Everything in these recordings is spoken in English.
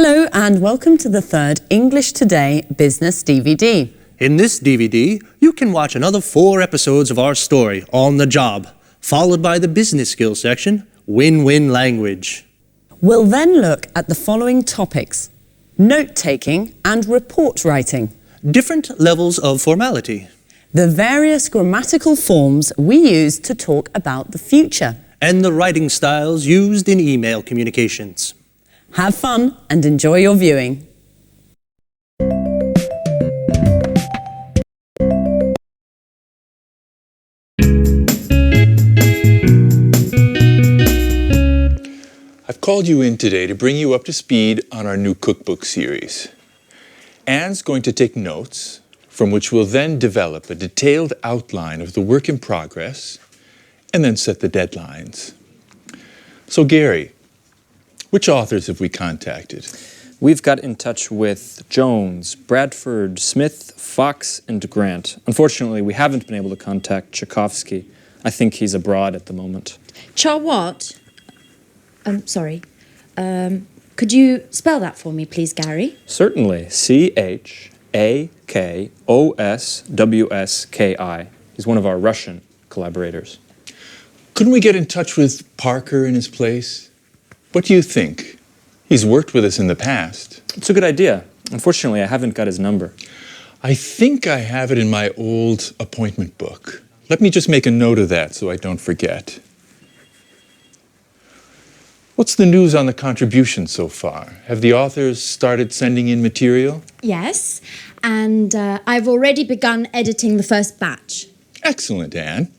Hello and welcome to the third English Today Business DVD. In this DVD, you can watch another 4 episodes of our story, On the Job, followed by the business skills section, Win-Win Language. We'll then look at the following topics: note-taking and report writing, Different levels of formality, the various grammatical forms we use to talk about the future, and the writing styles used in email communications. Have fun and enjoy your viewing. I've called you in today to bring you up to speed on our new cookbook series. Anne's going to take notes, from which we'll then develop a detailed outline of the work in progress and then set the deadlines. So Gary, which authors have we contacted? We've got in touch with Jones, Bradford, Smith, Fox, and Grant. Unfortunately, we haven't been able to contact Tchaikovsky. I think he's abroad at the moment. What? Sorry. Could you spell that for me, please, Gary? Certainly. Chakoswski. He's one of our Russian collaborators. Couldn't we get in touch with Parker in his place? What do you think? He's worked with us in the past. It's a good idea. Unfortunately, I haven't got his number. I think I have it in my old appointment book. Let me just make a note of that so I don't forget. What's the news on the contribution so far? Have the authors started sending in material? Yes, and I've already begun editing the first batch. Excellent, Anne.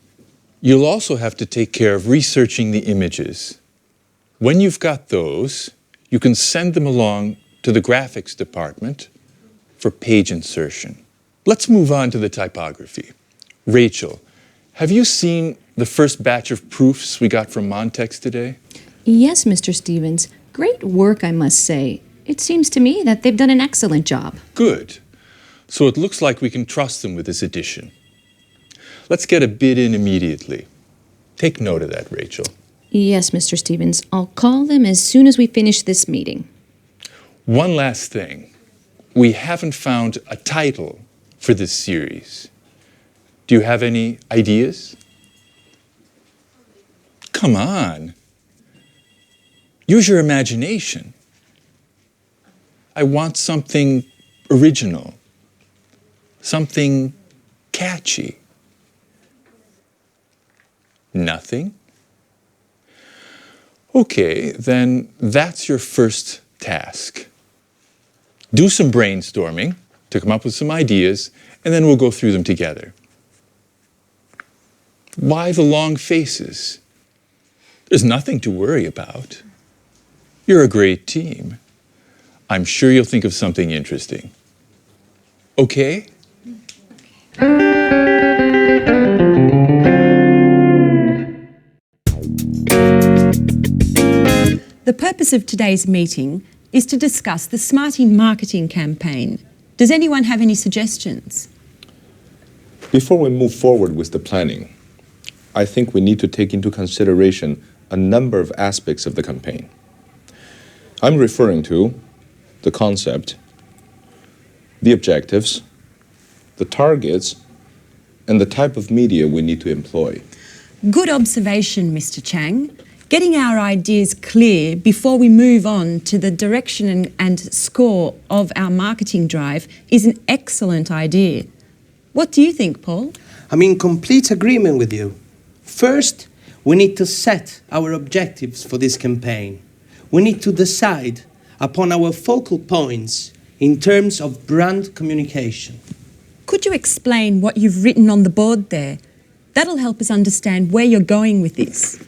You'll also have to take care of researching the images. When you've got those, you can send them along to the graphics department for page insertion. Let's move on to the typography. Rachel, have you seen the first batch of proofs we got from Montex today? Yes, Mr. Stevens. Great work, I must say. It seems to me that they've done an excellent job. Good. So it looks like we can trust them with this edition. Let's get a bid in immediately. Take note of that, Rachel. Yes, Mr. Stevens. I'll call them as soon as we finish this meeting. One last thing. We haven't found a title for this series. Do you have any ideas? Come on. Use your imagination. I want something original, something catchy. Nothing? Okay, then that's your first task. Do some brainstorming to come up with some ideas, and then we'll go through them together. Why the long faces? There's nothing to worry about. You're a great team. I'm sure you'll think of something interesting. Okay? The purpose of today's meeting is to discuss the Smarty marketing campaign. Does anyone have any suggestions? Before we move forward with the planning, I think we need to take into consideration a number of aspects of the campaign. I'm referring to the concept, the objectives, the targets, and the type of media we need to employ. Good observation, Mr. Chang. Getting our ideas clear before we move on to the direction and score of our marketing drive is an excellent idea. What do you think, Paul? I'm in complete agreement with you. First, we need to set our objectives for this campaign. We need to decide upon our focal points in terms of brand communication. Could you explain what you've written on the board there? That'll help us understand where you're going with this.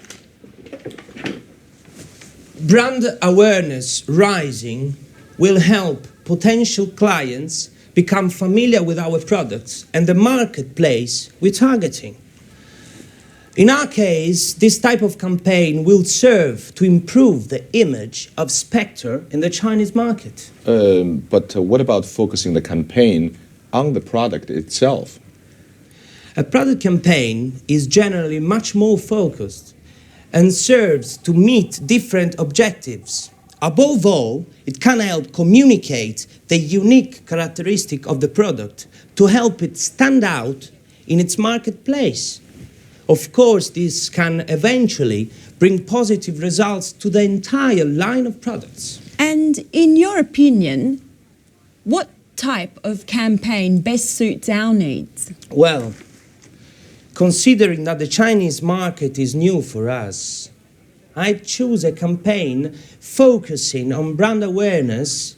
Brand awareness rising will help potential clients become familiar with our products and the marketplace we're targeting. In our case, this type of campaign will serve to improve the image of Spectre in the Chinese market. But what about focusing the campaign on the product itself? A product campaign is generally much more focused and serves to meet different objectives. Above all, it can help communicate the unique characteristic of the product to help it stand out in its marketplace. Of course, this can eventually bring positive results to the entire line of products. And in your opinion, what type of campaign best suits our needs? Well, considering that the Chinese market is new for us, I'd choose a campaign focusing on brand awareness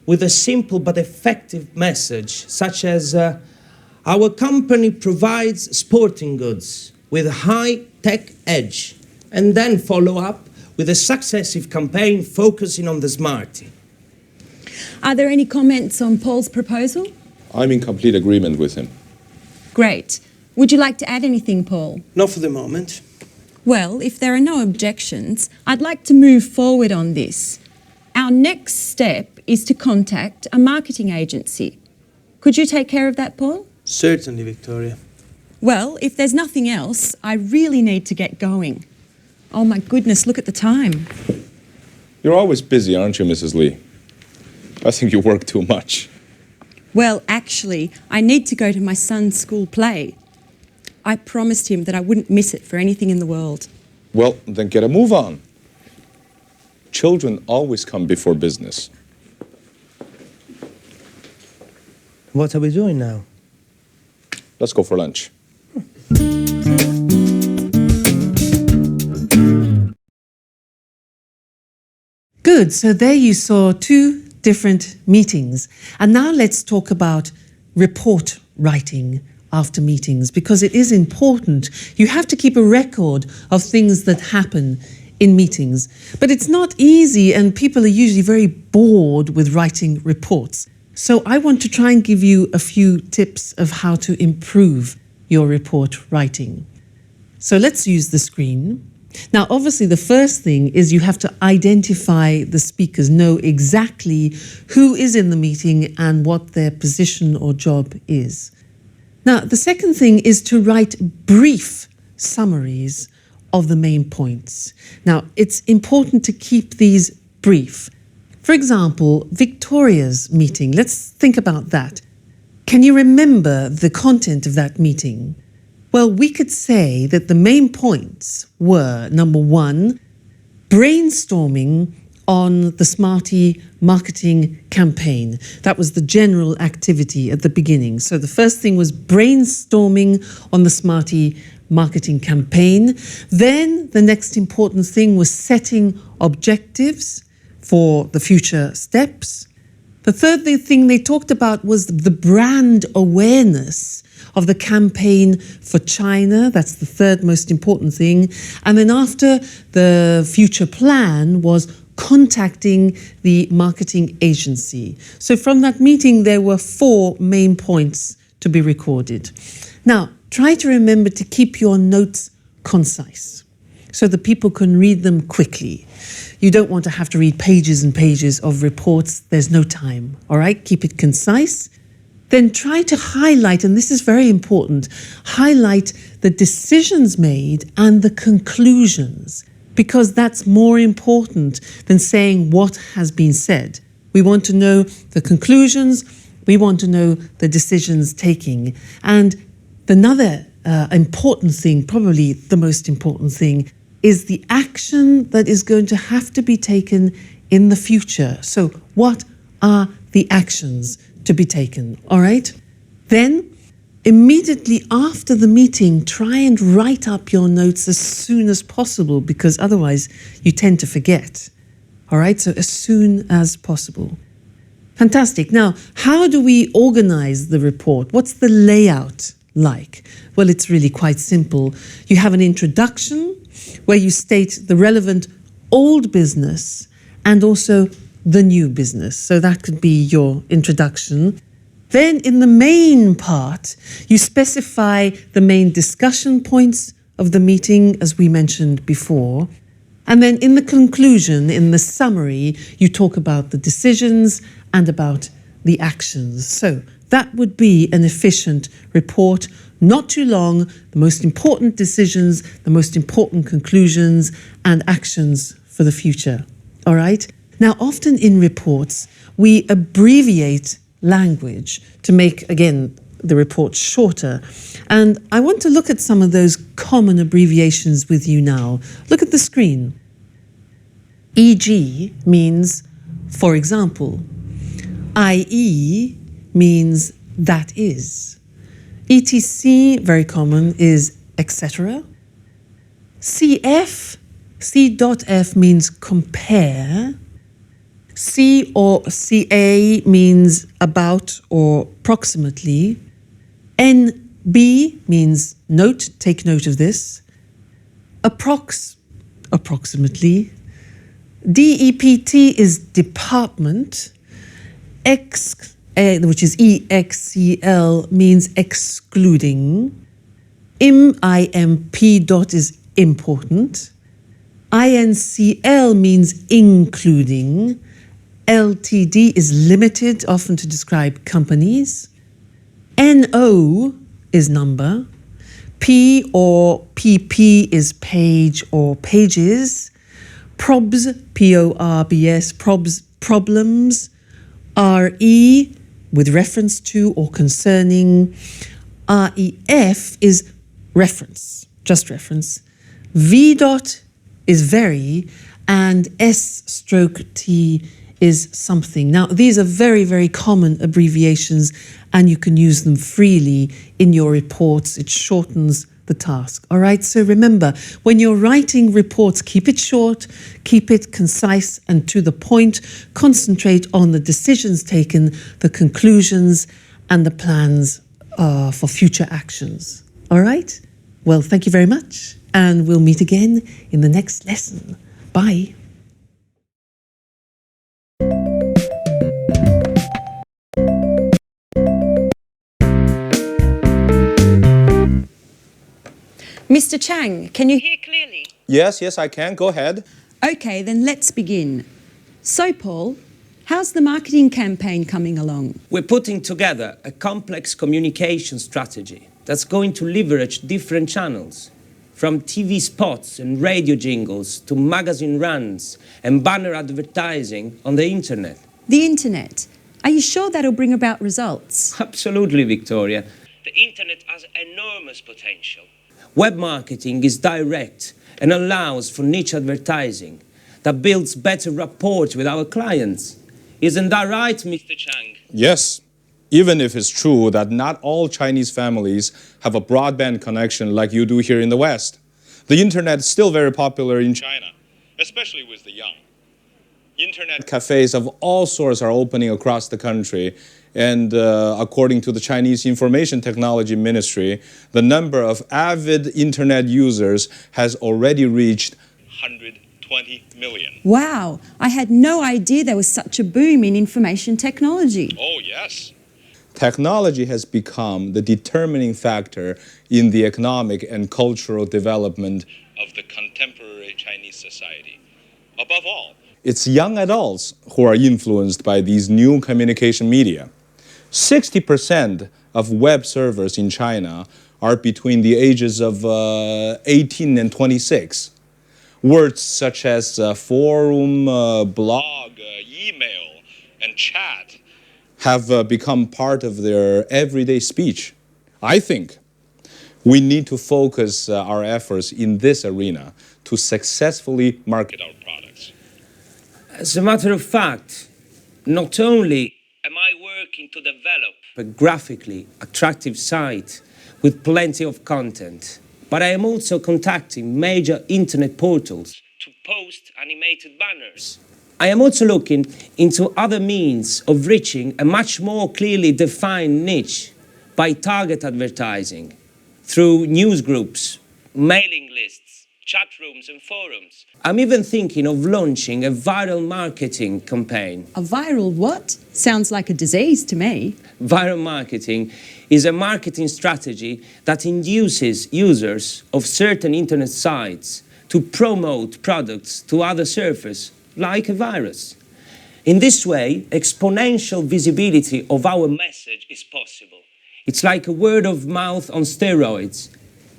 with a simple but effective message, such as our company provides sporting goods with a high-tech edge, and then follow up with a successive campaign focusing on the smartie. Are there any comments on Paul's proposal? I'm in complete agreement with him. Great. Would you like to add anything, Paul? Not for the moment. Well, if there are no objections, I'd like to move forward on this. Our next step is to contact a marketing agency. Could you take care of that, Paul? Certainly, Victoria. Well, if there's nothing else, I really need to get going. Oh my goodness, look at the time. You're always busy, aren't you, Mrs. Lee? I think you work too much. Well, actually, I need to go to my son's school play. I promised him that I wouldn't miss it for anything in the world. Well, then get a move on. Children always come before business. What are we doing now? Let's go for lunch. Good, so there you saw two different meetings. And now let's talk about report writing after meetings, because it is important. You have to keep a record of things that happen in meetings. But it's not easy, and people are usually very bored with writing reports. So I want to try and give you a few tips of how to improve your report writing. So let's use the screen. Now, obviously, the first thing is you have to identify the speakers, know exactly who is in the meeting and what their position or job is. Now, the second thing is to write brief summaries of the main points. Now, it's important to keep these brief. For example, Victoria's meeting. Let's think about that. Can you remember the content of that meeting? Well, we could say that the main points were, number one, brainstorming on the Smartie marketing campaign. That was the general activity at the beginning. So the first thing was brainstorming on the Smartie marketing campaign. Then the next important thing was setting objectives for the future steps. The third thing they talked about was the brand awareness of the campaign for China. That's the third most important thing. And then after, the future plan was contacting the marketing agency. So from that meeting, there were 4 main points to be recorded. Now, try to remember to keep your notes concise so that people can read them quickly. You don't want to have to read pages and pages of reports. There's no time, all right? Keep it concise. Then try to highlight, and this is very important, highlight the decisions made and the conclusions, because that's more important than saying what has been said. We want to know the conclusions, we want to know the decisions taking. And another important thing, probably the most important thing, is the action that is going to have to be taken in the future. So what are the actions to be taken, all right? Then, immediately after the meeting, try and write up your notes as soon as possible, because otherwise you tend to forget, all right? So as soon as possible. Fantastic. Now, how do we organize the report? What's the layout like? Well, it's really quite simple. You have an introduction where you state the relevant old business and also the new business. So that could be your introduction. Then in the main part, you specify the main discussion points of the meeting, as we mentioned before. And then in the conclusion, in the summary, you talk about the decisions and about the actions. So that would be an efficient report, not too long, the most important decisions, the most important conclusions and actions for the future. All right? Now, often in reports, we abbreviate language to make, again, the report shorter. And I want to look at some of those common abbreviations with you now. Look at the screen. EG means, for example. IE means that is. ETC, very common, is etc. C.F means compare. C or CA means about or approximately. NB means note, take note of this. Approximately. DEPT is department. Which is EXCL, means excluding. IMP dot is important. INCL means including. LTD is limited, often to describe companies. NO is number. P or PP is page or pages. PROBS, PORBS, PROBS, problems. RE, with reference to or concerning. REF is reference, just reference. V dot is very, and S/T is something. Now, these are very, very common abbreviations, and you can use them freely in your reports. It shortens the task. All right, so remember, when you're writing reports, keep it short, keep it concise and to the point. Concentrate on the decisions taken, the conclusions, and the plans for future actions. All right? Well, thank you very much, and we'll meet again in the next lesson. Bye. Mr. Chang, can you hear clearly? Yes, I can. Go ahead. Okay, then let's begin. So, Paul, how's the marketing campaign coming along? We're putting together a complex communication strategy that's going to leverage different channels, from TV spots and radio jingles to magazine runs and banner advertising on the internet. The internet. Are you sure that'll bring about results? Absolutely, Victoria. The internet has enormous potential. Web marketing is direct and allows for niche advertising that builds better rapport with our clients. Isn't that right, Mr. Chang? Yes, even if it's true that not all Chinese families have a broadband connection like you do here in the West. The internet is still very popular in China, especially with the young. Internet cafes of all sorts are opening across the country, and according to the Chinese Information Technology Ministry, the number of avid internet users has already reached 120 million. Wow, I had no idea there was such a boom in information technology. Oh, yes. Technology has become the determining factor in the economic and cultural development of the contemporary Chinese society. Above all, it's young adults who are influenced by these new communication media. 60% of web servers in China are between the ages of 18 and 26. Words such as forum, blog, email, and chat have become part of their everyday speech. I think we need to focus our efforts in this arena to successfully market our products. As a matter of fact, not only am I working to develop a graphically attractive site with plenty of content, but I am also contacting major internet portals to post animated banners. I am also looking into other means of reaching a much more clearly defined niche by target advertising through news groups, mailing lists, chat rooms and forums. I'm even thinking of launching a viral marketing campaign. A viral what? Sounds like a disease to me. Viral marketing is a marketing strategy that induces users of certain internet sites to promote products to other surfaces, like a virus. In this way, exponential visibility of our message is possible. It's like a word of mouth on steroids.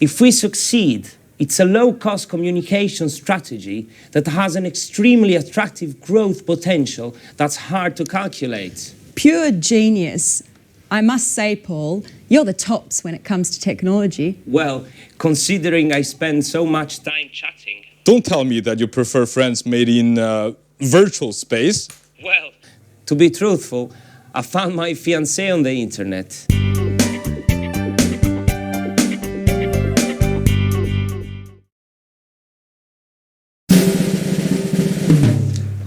If we succeed, It's a low-cost communication strategy that has an extremely attractive growth potential that's hard to calculate. Pure genius. I must say, Paul, you're the tops when it comes to technology. Well, considering I spend so much time chatting. Don't tell me that you prefer friends made in virtual space. Well, to be truthful, I found my fiancée on the internet.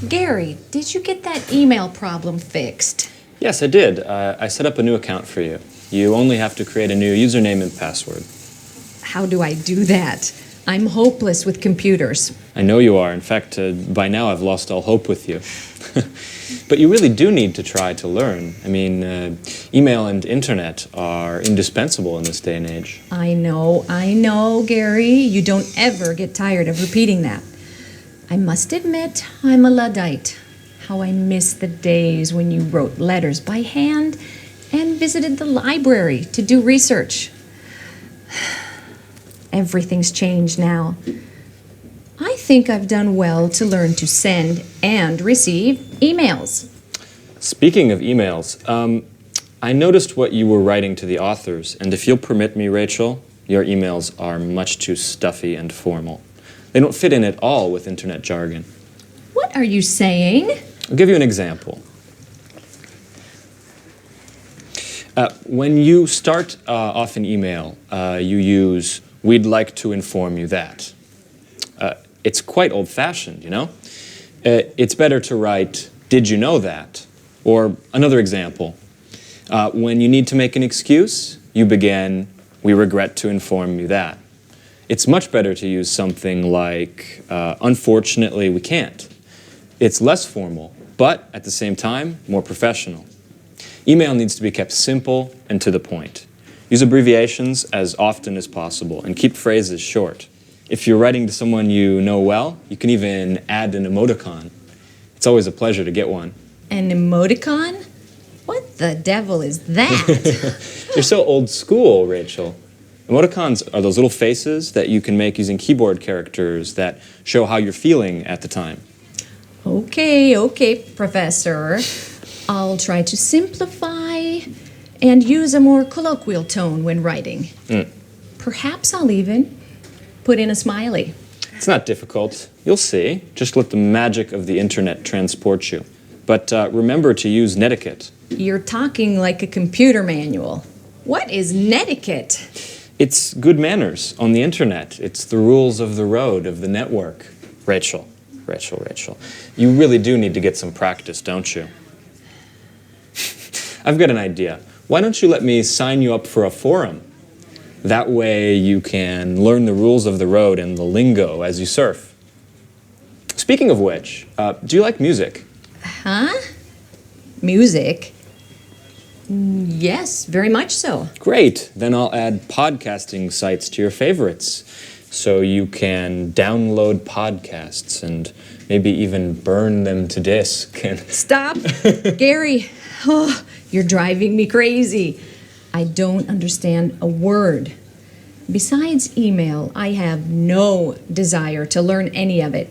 Gary, did you get that email problem fixed? Yes, I did. I set up a new account for you. You only have to create a new username and password. How do I do that? I'm hopeless with computers. I know you are. In fact, by now I've lost all hope with you. But you really do need to try to learn. I mean, email and internet are indispensable in this day and age. I know, Gary. You don't ever get tired of repeating that. I must admit, I'm a Luddite. How I miss the days when you wrote letters by hand and visited the library to do research. Everything's changed now. I think I've done well to learn to send and receive emails. Speaking of emails, I noticed what you were writing to the authors, and if you'll permit me, Rachel, your emails are much too stuffy and formal. They don't fit in at all with internet jargon. What are you saying? I'll give you an example. When you start off an email, you use, "We'd like to inform you that." It's quite old-fashioned, you know? It's better to write, "Did you know that?" Or another example, when you need to make an excuse, you begin, "We regret to inform you that." It's much better to use something like, "Unfortunately, we can't." It's less formal, but at the same time, more professional. Email needs to be kept simple and to the point. Use abbreviations as often as possible and keep phrases short. If you're writing to someone you know well, you can even add an emoticon. It's always a pleasure to get one. An emoticon? What the devil is that? You're so old school, Rachel. Emoticons are those little faces that you can make using keyboard characters that show how you're feeling at the time. Okay, Professor. I'll try to simplify and use a more colloquial tone when writing. Perhaps I'll even put in a smiley. It's not difficult. You'll see. Just let the magic of the internet transport you. But remember to use netiquette. You're talking like a computer manual. What is netiquette? It's good manners on the internet. It's the rules of the road, of the network. Rachel. You really do need to get some practice, don't you? I've got an idea. Why don't you let me sign you up for a forum? That way you can learn the rules of the road and the lingo as you surf. Speaking of which, do you like music? Huh? Music? Yes, very much so. Great. Then I'll add podcasting sites to your favorites, so you can download podcasts and maybe even burn them to disk. Stop, Gary. Oh, you're driving me crazy. I don't understand a word. Besides email, I have no desire to learn any of it.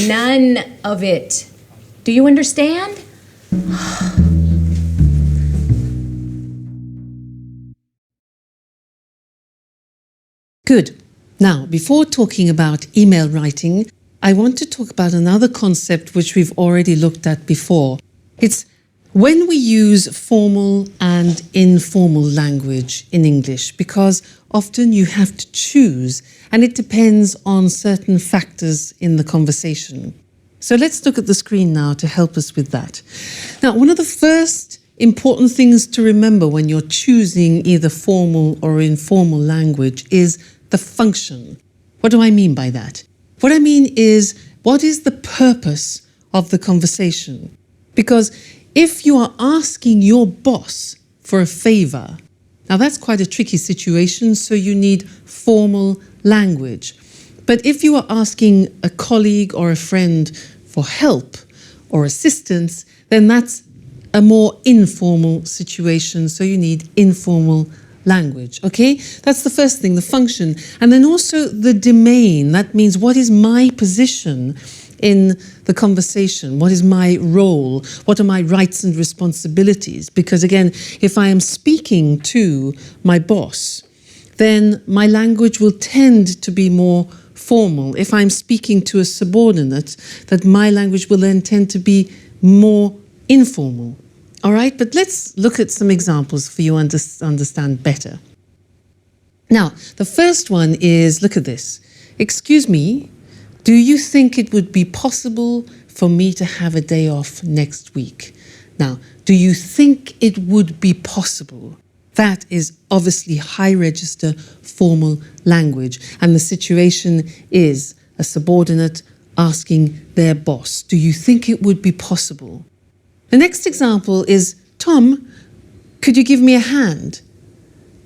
None of it. Do you understand? Good. Now, before talking about email writing, I want to talk about another concept which we've already looked at before. It's when we use formal and informal language in English, because often you have to choose and it depends on certain factors in the conversation. So let's look at the screen now to help us with that. Now, one of the first important things to remember when you're choosing either formal or informal language is the function. What do I mean by that? What I mean is, what is the purpose of the conversation? Because if you are asking your boss for a favor, now that's quite a tricky situation, so you need formal language. But if you are asking a colleague or a friend for help or assistance, then that's a more informal situation, so you need informal language, okay? That's the first thing, the function. And then also the domain. That means what is my position in the conversation? What is my role? What are my rights and responsibilities? Because again, if I am speaking to my boss, then my language will tend to be more formal. If I'm speaking to a subordinate, that my language will then tend to be more informal. All right, but let's look at some examples for you to understand better. Now, the first one is, look at this. Excuse me, do you think it would be possible for me to have a day off next week? Now, do you think it would be possible? That is obviously high register formal language. And the situation is a subordinate asking their boss, do you think it would be possible? The next example is, Tom, could you give me a hand?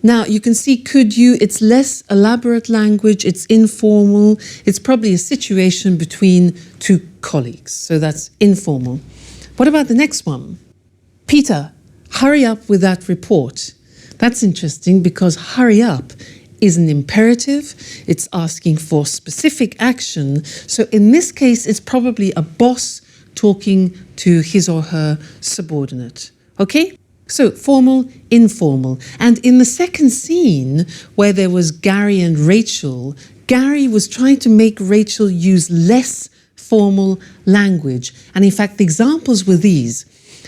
Now, you can see could you, it's less elaborate language, it's informal, it's probably a situation between two colleagues, so that's informal. What about the next one? Peter, hurry up with that report. That's interesting because hurry up is an imperative, it's asking for specific action, so in this case it's probably a boss talking to his or her subordinate. Okay? So formal, informal. And in the second scene, where there was Gary and Rachel, Gary was trying to make Rachel use less formal language. And in fact, the examples were these.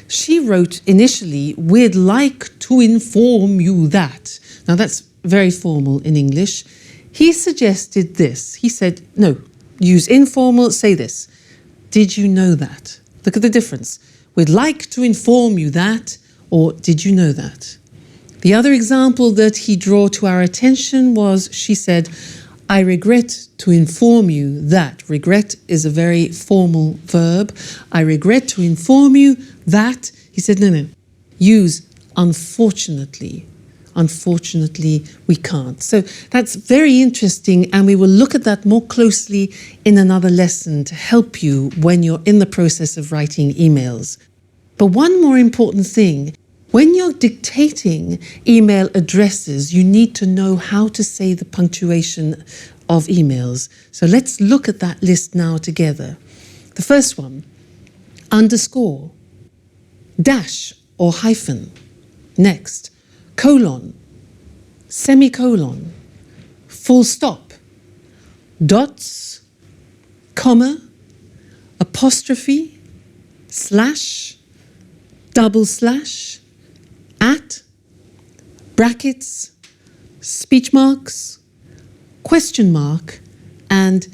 She wrote initially, we'd like to inform you that. Now that's very formal in English. He suggested this. He said, no, use informal, say this. Did you know that? Look at the difference. We'd like to inform you that, or did you know that? The other example that he drew to our attention was, she said, I regret to inform you that. Regret is a very formal verb. I regret to inform you that. He said, no, use unfortunately. Unfortunately, we can't. So that's very interesting, and we will look at that more closely in another lesson to help you when you're in the process of writing emails. But one more important thing, when you're dictating email addresses, you need to know how to say the punctuation of emails. So let's look at that list now together. The first one, underscore, dash or hyphen. Next, colon, semicolon, full stop, dots, comma, apostrophe, slash, double slash, at, brackets, speech marks, question mark, and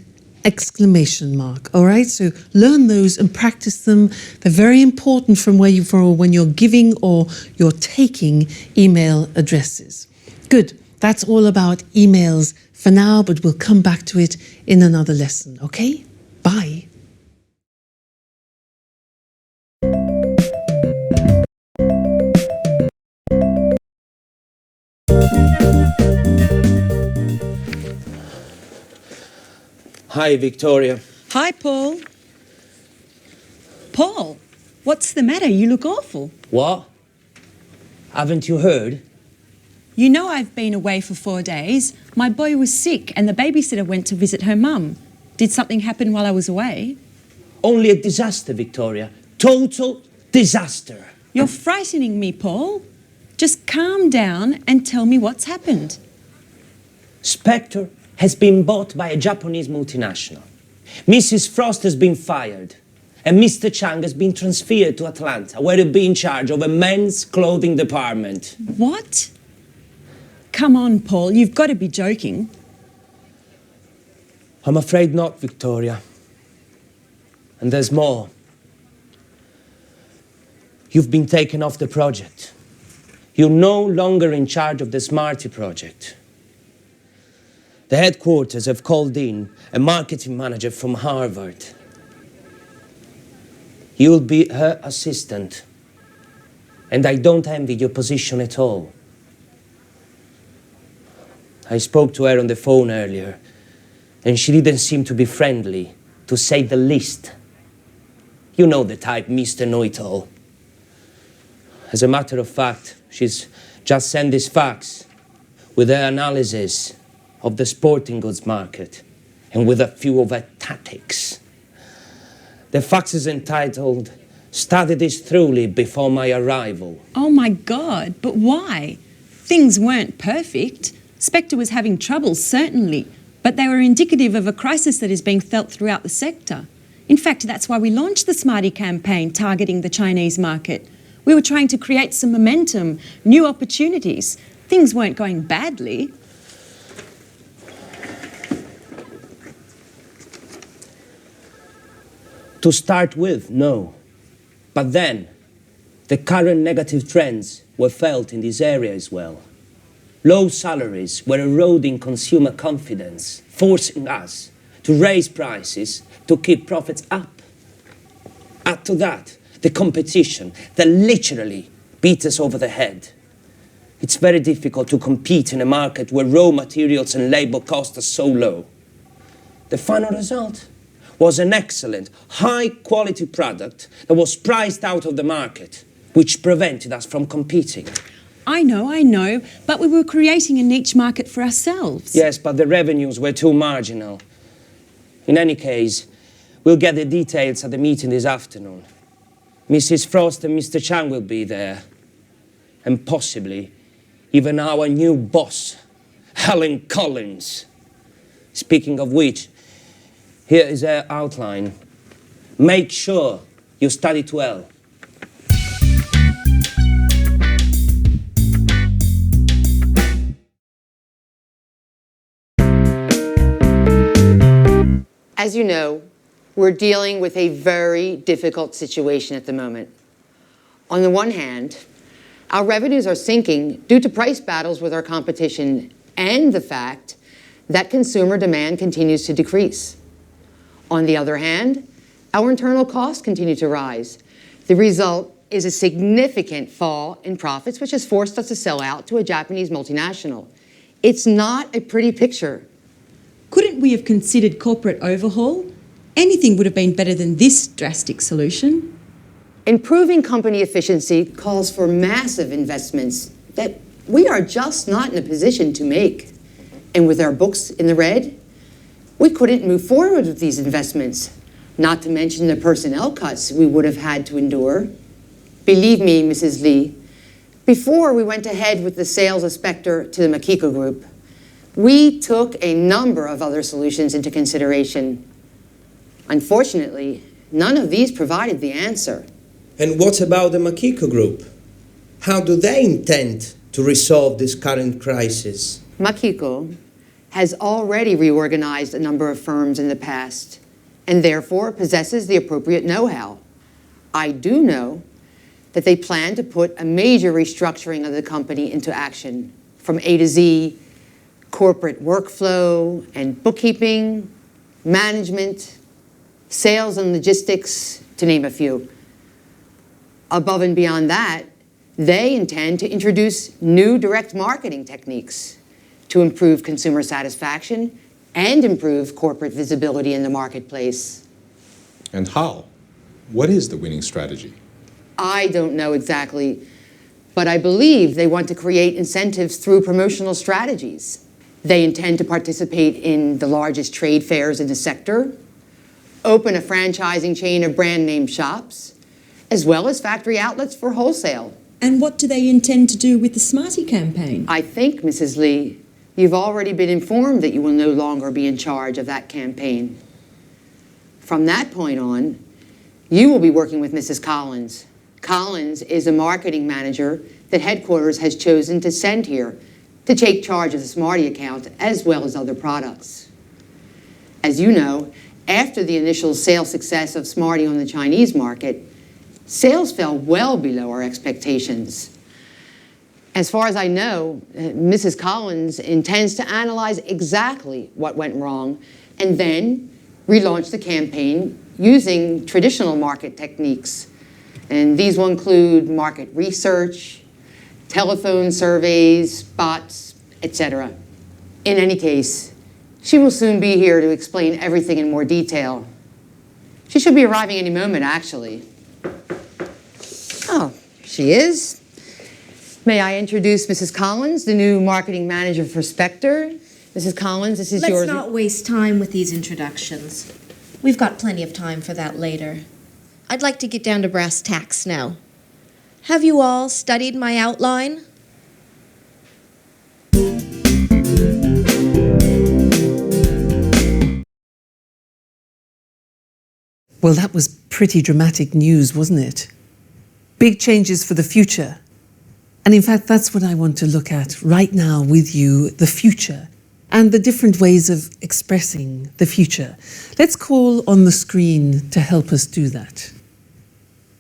exclamation mark. All right, so learn those and practice them. They're very important from when you're giving or you're taking email addresses. Good, that's all about emails for now, but we'll come back to it in another lesson, okay? Bye. Hi, Victoria. Hi, Paul. Paul, what's the matter? You look awful. What? Haven't you heard? You know I've been away for 4 days. My boy was sick and the babysitter went to visit her mum. Did something happen while I was away? Only a disaster, Victoria. Total disaster. You're frightening me, Paul. Just calm down and tell me what's happened. Spectre has been bought by a Japanese multinational. Mrs. Frost has been fired. And Mr. Chang has been transferred to Atlanta, where he'll be in charge of a men's clothing department. What? Come on, Paul, you've got to be joking. I'm afraid not, Victoria. And there's more. You've been taken off the project. You're no longer in charge of the Smarty project. The headquarters have called in a marketing manager from Harvard. You'll be her assistant. And I don't envy your position at all. I spoke to her on the phone earlier, and she didn't seem to be friendly, to say the least. You know the type, Mr. Know-it-all. As a matter of fact, she's just sent this fax. with their analysis of the sporting goods market and with a few of their tactics. The fax is entitled, "Study this thoroughly before my arrival." Oh my God, but why? Things weren't perfect. Spectre was having trouble, certainly, but they were indicative of a crisis that is being felt throughout the sector. In fact, that's why we launched the Smarty campaign targeting the Chinese market. We were trying to create some momentum, new opportunities. Things weren't going badly. To start with, no. But then, the current negative trends were felt in this area as well. Low salaries were eroding consumer confidence, forcing us to raise prices to keep profits up. Add to that, the competition that literally beat us over the head. It's very difficult to compete in a market where raw materials and labor costs are so low. The final result was an excellent, high-quality product that was priced out of the market, which prevented us from competing. I know, but we were creating a niche market for ourselves. Yes, but the revenues were too marginal. In any case, we'll get the details at the meeting this afternoon. Mrs. Frost and Mr. Chang will be there. And possibly even our new boss, Helen Collins. Speaking of which, here is her outline. Make sure you study it well. As you know, we're dealing with a very difficult situation at the moment. On the one hand, our revenues are sinking due to price battles with our competition and the fact that consumer demand continues to decrease. On the other hand, our internal costs continue to rise. The result is a significant fall in profits, which has forced us to sell out to a Japanese multinational. It's not a pretty picture. Couldn't we have considered corporate overhaul? Anything would have been better than this drastic solution. Improving company efficiency calls for massive investments that we are just not in a position to make. And with our books in the red, we couldn't move forward with these investments, not to mention the personnel cuts we would have had to endure. Believe me, Mrs. Lee, before we went ahead with the sales of Spectre to the Makiko Group, we took a number of other solutions into consideration. Unfortunately, none of these provided the answer. And what about the Makiko Group? How do they intend to resolve this current crisis? Makiko has already reorganized a number of firms in the past and therefore possesses the appropriate know-how. I do know that they plan to put a major restructuring of the company into action from A to Z, corporate workflow and bookkeeping, management, sales and logistics, to name a few. Above and beyond that, they intend to introduce new direct marketing techniques to improve consumer satisfaction and improve corporate visibility in the marketplace. And how? What is the winning strategy? I don't know exactly, but I believe they want to create incentives through promotional strategies. They intend to participate in the largest trade fairs in the sector, open a franchising chain of brand name shops, as well as factory outlets for wholesale. And what do they intend to do with the Smarty campaign? I think, Mrs. Lee, you've already been informed that you will no longer be in charge of that campaign. From that point on, you will be working with Mrs. Collins. Collins is a marketing manager that headquarters has chosen to send here to take charge of the Smarty account as well as other products. As you know, after the initial sales success of Smarty on the Chinese market, sales fell well below our expectations. As far as I know, Mrs. Collins intends to analyze exactly what went wrong and then relaunch the campaign using traditional market techniques. And these will include market research, telephone surveys, bots, etc. In any case, she will soon be here to explain everything in more detail. She should be arriving any moment, actually. Oh, she is. May I introduce Mrs. Collins, the new marketing manager for Spectre? Mrs. Collins, this is yours. Let's not waste time with these introductions. We've got plenty of time for that later. I'd like to get down to brass tacks now. Have you all studied my outline? Well, that was pretty dramatic news, wasn't it? Big changes for the future. And in fact, that's what I want to look at right now with you, the future, and the different ways of expressing the future. Let's call on the screen to help us do that.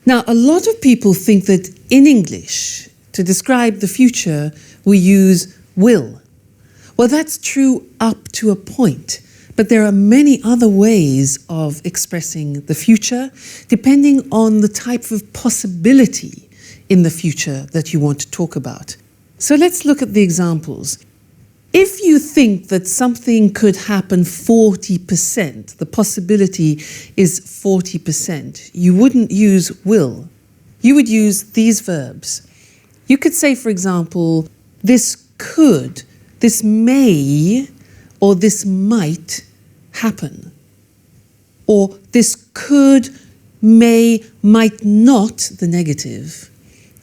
Now, a lot of people think that in English, to describe the future, we use will. Well, that's true up to a point. But there are many other ways of expressing the future, depending on the type of possibility in the future that you want to talk about. So let's look at the examples. If you think that something could happen 40%, the possibility is 40%, you wouldn't use will. You would use these verbs. You could say, for example, this could, this may, or this might happen. Or this could, may, might not, the negative,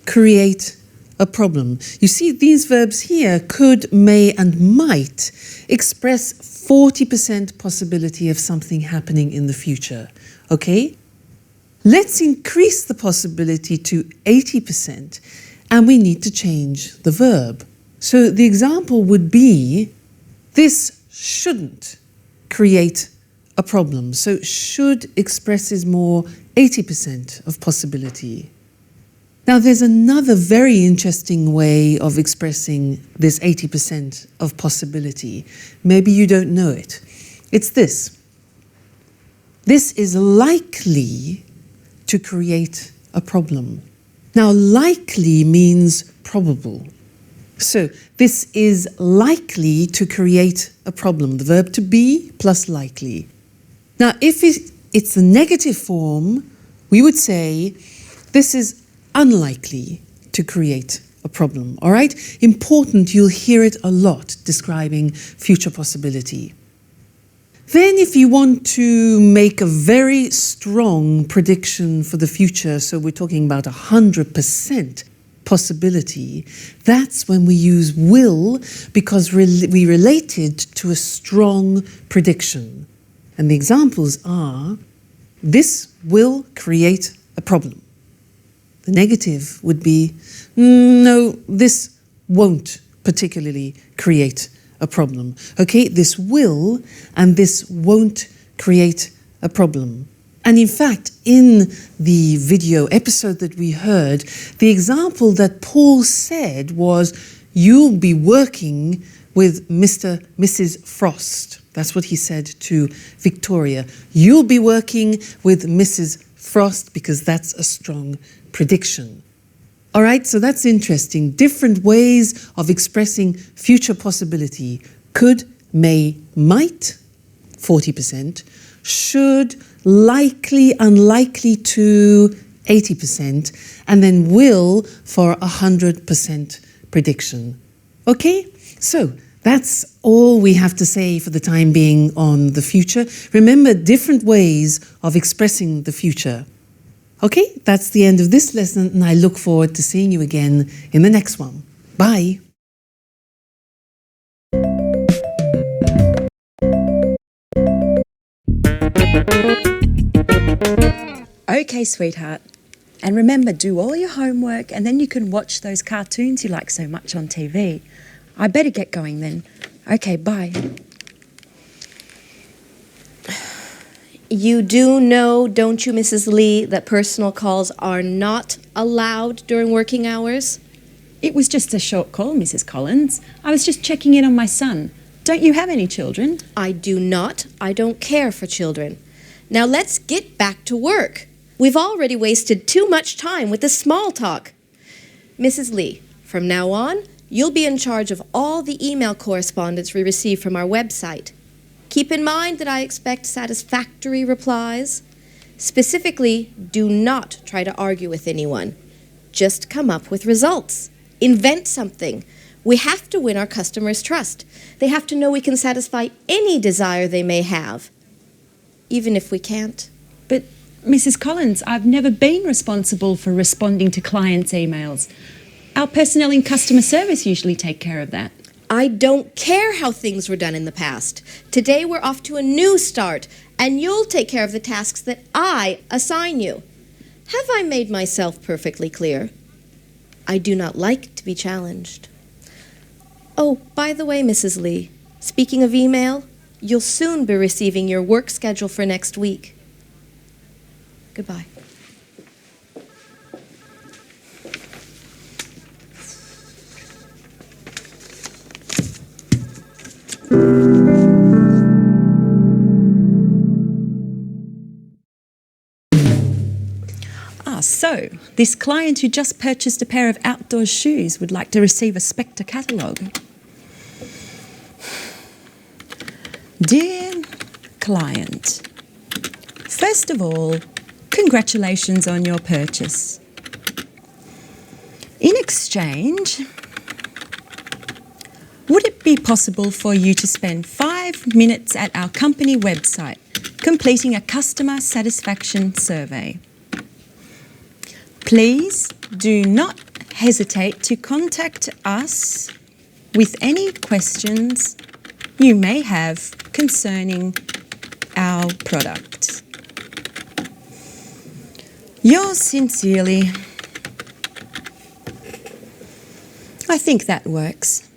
create a problem. You see, these verbs here, could, may, and might, express 40% possibility of something happening in the future. Okay? Let's increase the possibility to 80%, and we need to change the verb. So the example would be, this shouldn't create a problem. So should expresses more 80% of possibility. Now there's another very interesting way of expressing this 80% of possibility. Maybe you don't know it. It's this. This is likely to create a problem. Now likely means probable. So this is likely to create a problem. The verb to be plus likely. Now if it's the negative form, we would say this is unlikely to create a problem. All right? Important, you'll hear it a lot describing future possibility. Then if you want to make a very strong prediction for the future, so we're talking about 100% possibility, that's when we use will, because we relate it to a strong prediction. And the examples are, this will create a problem. The negative would be, no, this won't particularly create a problem. Okay, this will and this won't create a problem. And in fact, in the video episode that we heard, the example that Paul said was, you'll be working with Mrs. Frost. That's what he said to Victoria. You'll be working with Mrs. Frost because that's a strong prediction. All right, so that's interesting. Different ways of expressing future possibility. Could, may, might, 40%. Should, likely, unlikely to, 80%. And then will for 100% prediction. Okay, so that's all we have to say for the time being on the future. Remember, different ways of expressing the future. Okay, that's the end of this lesson, and I look forward to seeing you again in the next one. Bye. Okay, sweetheart. And remember, do all your homework and then you can watch those cartoons you like so much on TV. I better get going then. Okay, bye. You do know, don't you, Mrs. Lee, that personal calls are not allowed during working hours? It was just a short call, Mrs. Collins. I was just checking in on my son. Don't you have any children? I do not. I don't care for children. Now let's get back to work. We've already wasted too much time with this small talk. Mrs. Lee, from now on, you'll be in charge of all the email correspondence we receive from our website. Keep in mind that I expect satisfactory replies. Specifically, do not try to argue with anyone. Just come up with results. invent something. We have to win our customers' trust. They have to know we can satisfy any desire they may have, even if we can't. But, Mrs. Collins, I've never been responsible for responding to clients' emails. Our personnel in customer service usually take care of that. I don't care how things were done in the past. Today we're off to a new start, and you'll take care of the tasks that I assign you. Have I made myself perfectly clear? I do not like to be challenged. Oh, by the way, Mrs. Lee, speaking of email, you'll soon be receiving your work schedule for next week. Goodbye. So, this client who just purchased a pair of outdoor shoes would like to receive a Spectre catalogue. Dear client, first of all, congratulations on your purchase. In exchange, would it be possible for you to spend 5 minutes at our company website completing a customer satisfaction survey? Please do not hesitate to contact us with any questions you may have concerning our product. Yours sincerely. I think that works.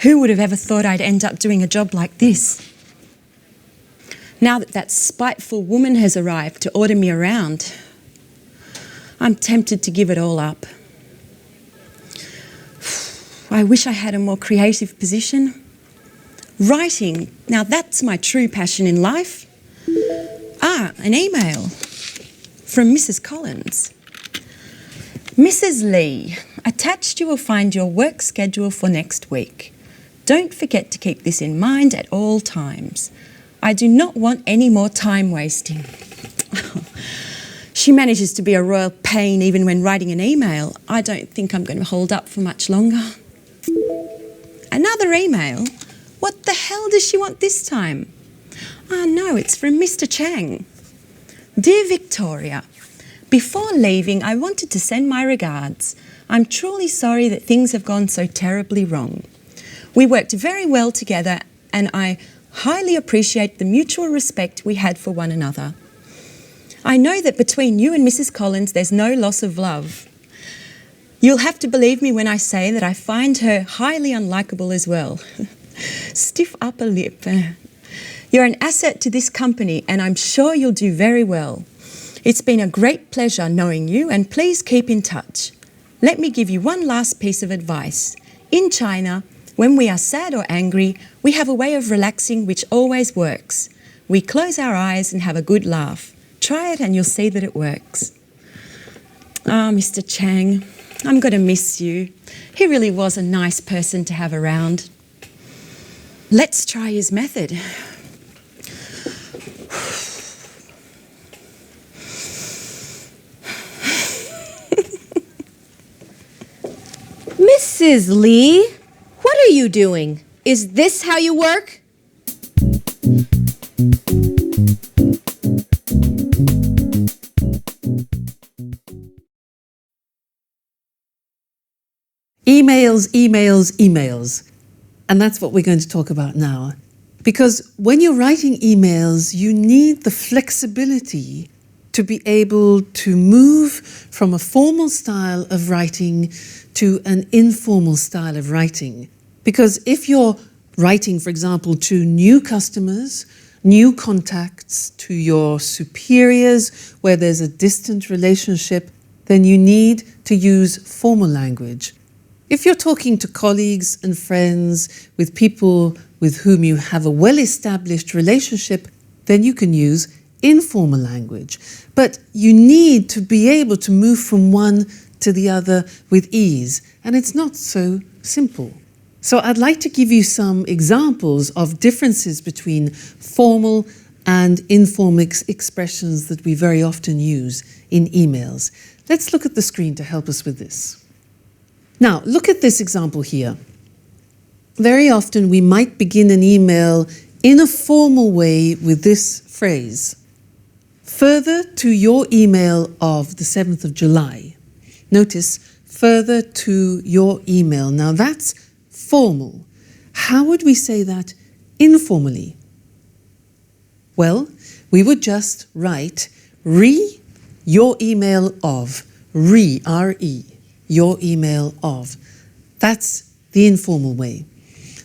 Who would have ever thought I'd end up doing a job like this? Now that spiteful woman has arrived to order me around, I'm tempted to give it all up. I wish I had a more creative position. Writing, now that's my true passion in life. An email from Mrs. Collins. Mrs. Lee, attached you will find your work schedule for next week. Don't forget to keep this in mind at all times. I do not want any more time wasting. She manages to be a royal pain even when writing an email. I don't think I'm going to hold up for much longer. Another email? What the hell does she want this time? No, it's from Mr. Chang. Dear Victoria, before leaving, I wanted to send my regards. I'm truly sorry that things have gone so terribly wrong. We worked very well together and I highly appreciate the mutual respect we had for one another. I know that between you and Mrs. Collins there's no loss of love. You'll have to believe me when I say that I find her highly unlikable as well. Stiff upper lip. You're an asset to this company and I'm sure you'll do very well. It's been a great pleasure knowing you and please keep in touch. Let me give you one last piece of advice. In China, when we are sad or angry, we have a way of relaxing which always works. We close our eyes and have a good laugh. Try it and you'll see that it works. Mr. Chang, I'm going to miss you. He really was a nice person to have around. Let's try his method. Mrs. Lee, what are you doing? Is this how you work? Emails, emails, emails. And that's what we're going to talk about now. Because when you're writing emails, you need the flexibility to be able to move from a formal style of writing to an informal style of writing. Because if you're writing, for example, to new customers, new contacts, to your superiors, where there's a distant relationship, then you need to use formal language. If you're talking to colleagues and friends, with people with whom you have a well-established relationship, then you can use informal language. But you need to be able to move from one to the other with ease, and it's not so simple. So I'd like to give you some examples of differences between formal and informal expressions that we very often use in emails. Let's look at the screen to help us with this. Now, look at this example here. Very often we might begin an email in a formal way with this phrase. Further to your email of the 7th of July. Notice, further to your email. Now that's formal. How would we say that informally? Well, we would just write your email of. R-E, your email of. That's the informal way.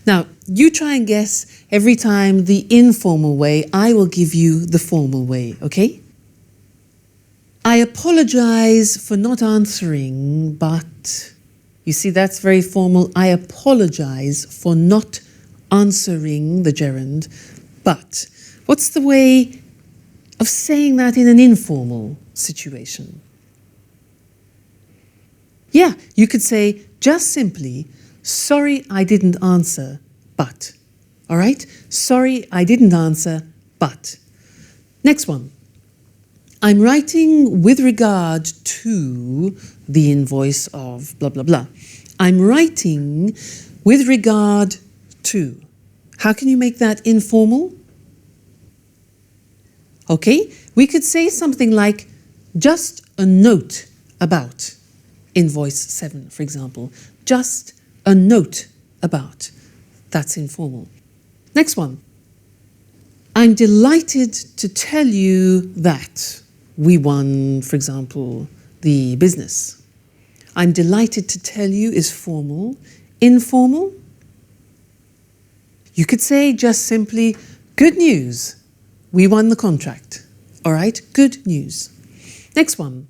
Now, you try and guess every time the informal way, I will give you the formal way, okay? I apologize for not answering, but... You see, that's very formal. I apologize for not answering the gerund, but... What's the way of saying that in an informal situation? Yeah, you could say just simply, sorry I didn't answer, but. All right? Sorry I didn't answer, but. Next one. I'm writing with regard to the invoice of blah, blah, blah. I'm writing with regard to. How can you make that informal? Okay, we could say something like just a note about invoice 7, for example. Just a note about. That's informal. Next one. I'm delighted to tell you that we won, for example, the business. I'm delighted to tell you is formal. Informal? You could say just simply, good news. We won the contract. All right, good news. Next one.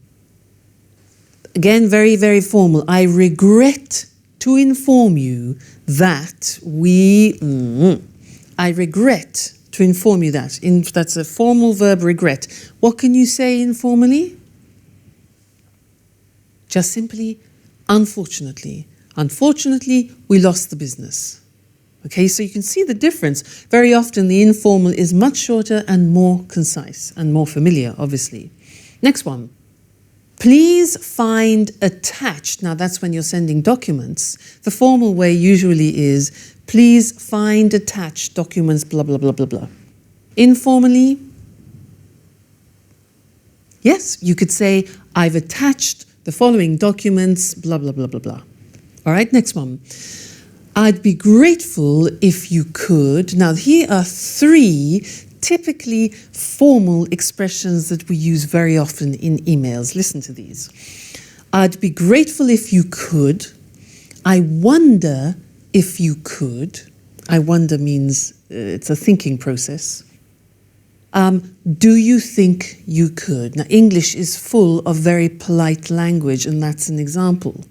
Again, very, very formal. I regret to inform you that I regret to inform you that. That's a formal verb, regret. What can you say informally? Just simply, unfortunately. Unfortunately, we lost the business. Okay, so you can see the difference. Very often the informal is much shorter and more concise and more familiar, obviously. Next one. Please find attached. Now that's when you're sending documents. The formal way usually is, please find attached documents, blah, blah, blah, blah, blah. Informally, yes, you could say, I've attached the following documents, blah, blah, blah, blah, blah. All right, next one. I'd be grateful if you could. Now, here are 3 typically formal expressions that we use very often in emails. Listen to these. I'd be grateful if you could. I wonder if you could. I wonder means it's a thinking process. Do you think you could? Now, English is full of very polite language, and that's an example.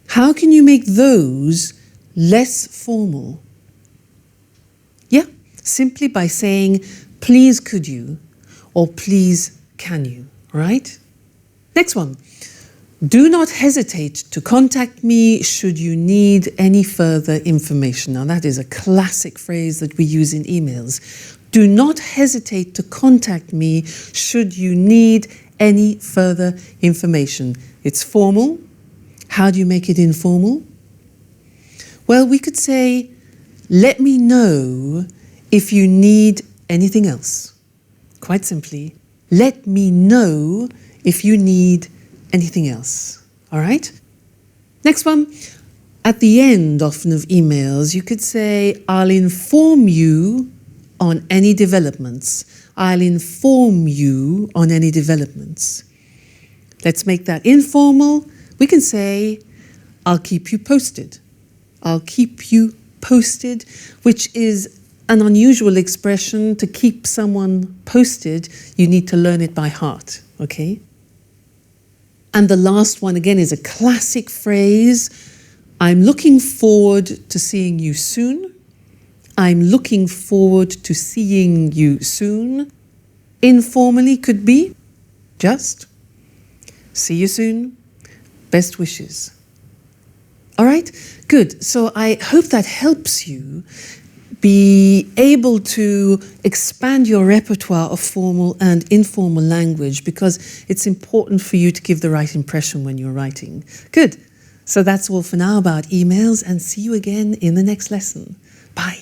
How can you make those less formal? Yeah, simply by saying, please could you, or please can you, right? Next one. Do not hesitate to contact me should you need any further information. Now that is a classic phrase that we use in emails. Do not hesitate to contact me should you need any further information. It's formal. How do you make it informal? Well, we could say, let me know if you need anything else. Quite simply, let me know if you need anything else. All right? Next one. At the end, often, of emails, you could say, I'll inform you on any developments. I'll inform you on any developments. Let's make that informal. We can say, I'll keep you posted. I'll keep you posted, which is an unusual expression. To keep someone posted, you need to learn it by heart, okay? And the last one, again, is a classic phrase. I'm looking forward to seeing you soon. I'm looking forward to seeing you soon. Informally could be just, see you soon, best wishes. All right, good. So I hope that helps you be able to expand your repertoire of formal and informal language, because it's important for you to give the right impression when you're writing. Good. So that's all for now about emails, and see you again in the next lesson. Bye.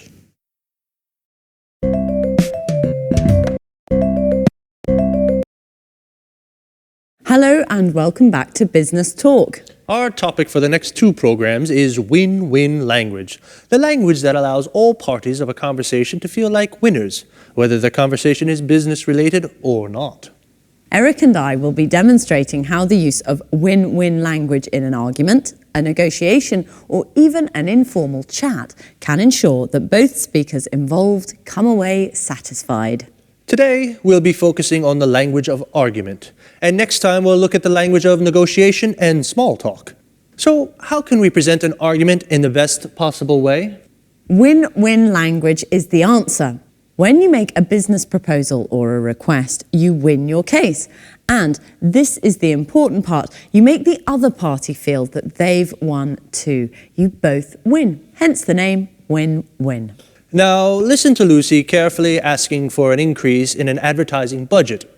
Hello and welcome back to Business Talk. Our topic for the next two programs is win-win language, the language that allows all parties of a conversation to feel like winners, whether the conversation is business-related or not. Eric and I will be demonstrating how the use of win-win language in an argument, a negotiation, or even an informal chat can ensure that both speakers involved come away satisfied. Today, we'll be focusing on the language of argument, and next time we'll look at the language of negotiation and small talk. So, how can we present an argument in the best possible way? Win-win language is the answer. When you make a business proposal or a request, you win your case. And this is the important part. You make the other party feel that they've won too. You both win. Hence the name win-win. Now, listen to Lucy carefully asking for an increase in an advertising budget.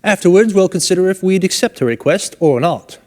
Afterwards, we'll consider if we'd accept her request or not.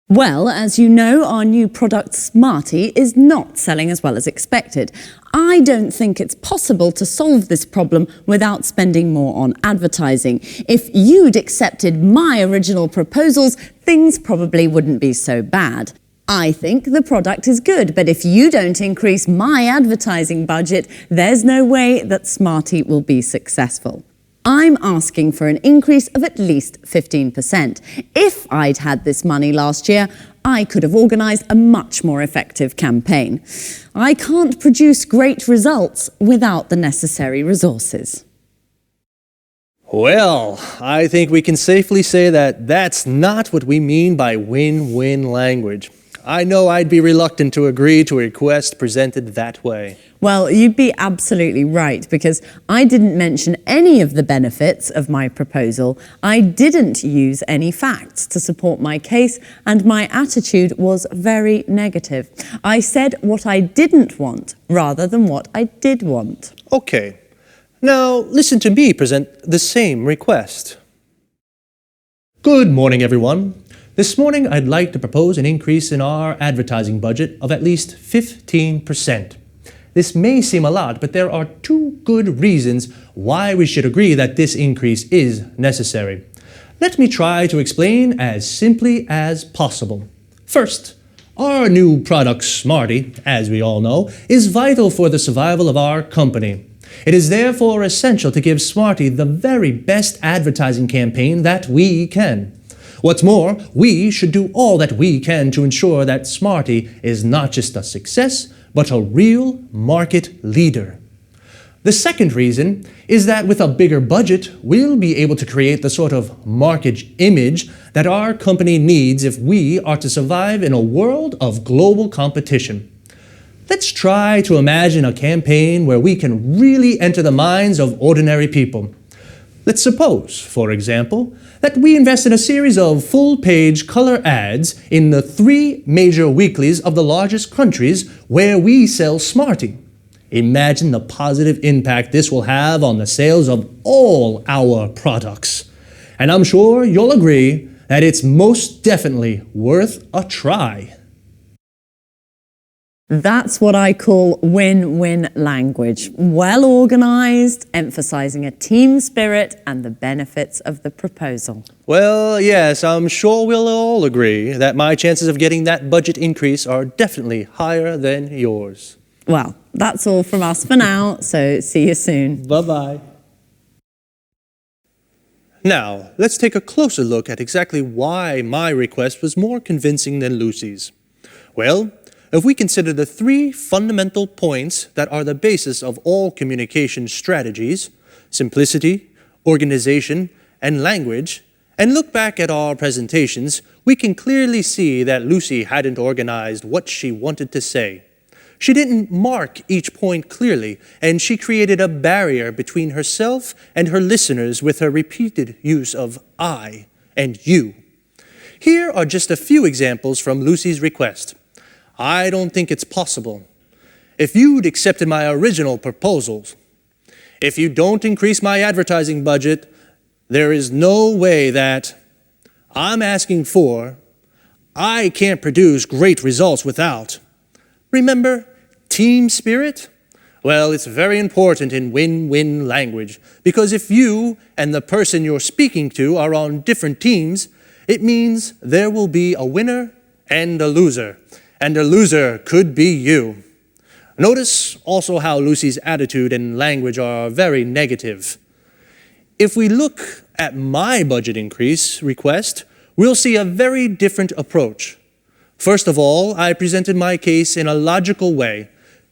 Well, as you know, our new product Smarty is not selling as well as expected. I don't think it's possible to solve this problem without spending more on advertising. If you'd accepted my original proposals, things probably wouldn't be so bad. I think the product is good, but if you don't increase my advertising budget, there's no way that Smarty will be successful. I'm asking for an increase of at least 15%. If I'd had this money last year, I could have organised a much more effective campaign. I can't produce great results without the necessary resources. Well, I think we can safely say that that's not what we mean by win-win language. I know I'd be reluctant to agree to a request presented that way. Well, you'd be absolutely right, because I didn't mention any of the benefits of my proposal. I didn't use any facts to support my case, and my attitude was very negative. I said what I didn't want rather than what I did want. Okay. Now, listen to me present the same request. Good morning, everyone. This morning, I'd like to propose an increase in our advertising budget of at least 15%. This may seem a lot, but there are two good reasons why we should agree that this increase is necessary. Let me try to explain as simply as possible. First, our new product, Smarty, as we all know, is vital for the survival of our company. It is therefore essential to give Smarty the very best advertising campaign that we can. What's more, we should do all that we can to ensure that Smarty is not just a success, but a real market leader. The second reason is that with a bigger budget, we'll be able to create the sort of market image that our company needs if we are to survive in a world of global competition. Let's try to imagine a campaign where we can really enter the minds of ordinary people. Let's suppose, for example, that we invest in a series of full-page color ads in the 3 major weeklies of the largest countries where we sell Smarty. Imagine the positive impact this will have on the sales of all our products. And I'm sure you'll agree that it's most definitely worth a try. That's what I call win-win language. Well organised, emphasising a team spirit and the benefits of the proposal. Well, yes, I'm sure we'll all agree that my chances of getting that budget increase are definitely higher than yours. Well, that's all from us for now, so see you soon. Bye-bye. Now, let's take a closer look at exactly why my request was more convincing than Lucy's. Well, if we consider the 3 fundamental points that are the basis of all communication strategies, simplicity, organization, and language, and look back at our presentations, we can clearly see that Lucy hadn't organized what she wanted to say. She didn't mark each point clearly, and she created a barrier between herself and her listeners with her repeated use of I and you. Here are just a few examples from Lucy's request. I don't think it's possible. If you'd accepted my original proposals, if you don't increase my advertising budget, there is no way that I'm asking for, I can't produce great results without. Remember team spirit? Well, it's very important in win-win language, because if you and the person you're speaking to are on different teams, it means there will be a winner and a loser could be you. Notice also how Lucy's attitude and language are very negative. If we look at my budget increase request, we'll see a very different approach. First of all, I presented my case in a logical way.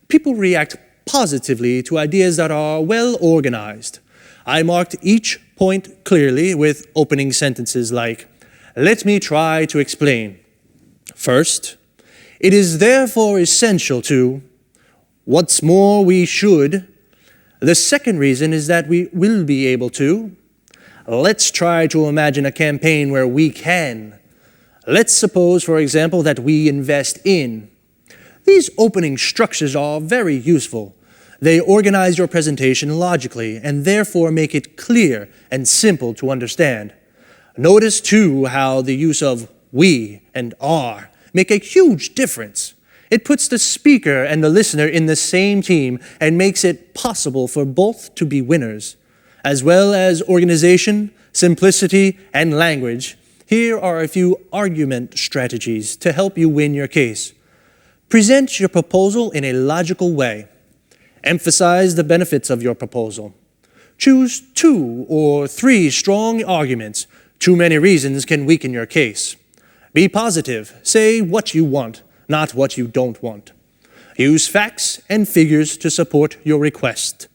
People react positively to ideas that are well organized. I marked each point clearly with opening sentences like, "Let me try to explain. First, it is therefore essential to, what's more, we should. The second reason is that we will be able to. Let's try to imagine a campaign where we can. Let's suppose, for example, that we invest in." These opening structures are very useful. They organize your presentation logically and therefore make it clear and simple to understand. Notice too how the use of we and are make a huge difference. It puts the speaker and the listener in the same team and makes it possible for both to be winners. As well as organization, simplicity, and language, here are a few argument strategies to help you win your case. Present your proposal in a logical way. Emphasize the benefits of your proposal. Choose 2 or 3 strong arguments. Too many reasons can weaken your case. Be positive. Say what you want, not what you don't want. Use facts and figures to support your request.